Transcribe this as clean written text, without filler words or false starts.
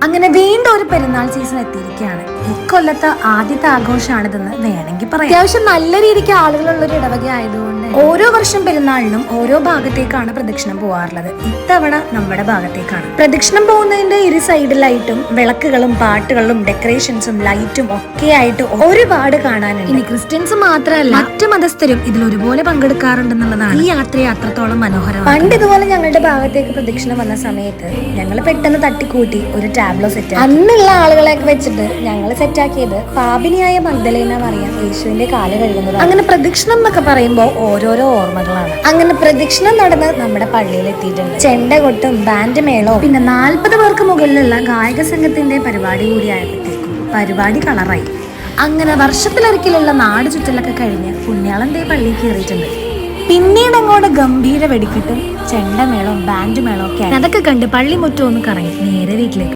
അങ്ങനെ വീണ്ടും ഒരു പെരുന്നാൾ സീസൺ എത്തിയിരിക്കുകയാണ്. ഇക്കൊല്ലത്തെ ആദ്യത്തെ ആഘോഷമാണിതെന്ന് വേണമെങ്കിൽ പറയാം. അത്യാവശ്യം നല്ല രീതിക്ക് ആളുകളുള്ള ഒരു ഇടവക ആയതുകൊണ്ട് ഓരോ വർഷം പെരുന്നാളിനും ഓരോ ഭാഗത്തേക്കാണ് പ്രദക്ഷിണം പോവാറുള്ളത്. ഇത്തവണ നമ്മുടെ ഭാഗത്തേക്കാണ്. പ്രദക്ഷിണം പോകുന്നതിന്റെ ഇരു സൈഡിലായിട്ടും വിളക്കുകളും പാട്ടുകളും ഡെക്കറേഷൻസും ലൈറ്റും ഒക്കെ ആയിട്ട് ഒരുപാട് കാണാനുണ്ട്. ഇനി ക്രിസ്ത്യൻസ് മാത്രമല്ല മറ്റു മതസ്ഥരും ഇതിൽ ഒരുപോലെ പങ്കെടുക്കാറുണ്ടെന്നുള്ളതാണ് ഈ യാത്രയെ അത്രത്തോളം മനോഹരമാണ്. പണ്ട് ഇതുപോലെ ഞങ്ങളുടെ ഭാഗത്തേക്ക് പ്രദക്ഷിണം വന്ന സമയത്ത് ഞങ്ങൾ പെട്ടെന്ന് തട്ടിക്കൂട്ടി ഒരു ടാബ്ലോ സെറ്റ്. അന്നുള്ള ആളുകളെയൊക്കെ വെച്ചിട്ട് ഞങ്ങൾ സെറ്റാക്കിയത് പാപിനിയായ മഗ്ദലേന മറിയം യേശുവിന്റെ കാല് കഴുകുന്നത്. അങ്ങനെ പ്രദക്ഷിണം എന്നൊക്കെ പറയുമ്പോൾ ഓരോരോ ഓർമ്മകളാണ്. അങ്ങനെ പ്രദക്ഷിണം നടന്ന് നമ്മുടെ പള്ളിയിൽ എത്തിയിട്ടുണ്ട്. ചെണ്ട കൊട്ടും ബാൻഡ് മേളവും പിന്നെ 40 പേർക്ക് മുകളിലുള്ള ഗായക സംഘത്തിന്റെ പരിപാടി കൂടി ആയപ്പോഴത്തേക്കും പരിപാടി കളറായി. അങ്ങനെ വർഷത്തിലൊരിക്കലുള്ള നാട് ചുറ്റലൊക്കെ കഴിഞ്ഞ് പുണ്യാളന്റെ പള്ളിയിൽ കയറിയിട്ടുണ്ട്. പിന്നീട് അങ്ങോട്ട് ഗംഭീര വെടിക്കെട്ടും ചെണ്ടമേളവും ബാൻഡ് മേളവും ഒക്കെ അതൊക്കെ കണ്ട് പള്ളിമുറ്റം ഒന്ന് കറങ്ങി നേരെ വീട്ടിലേക്ക്.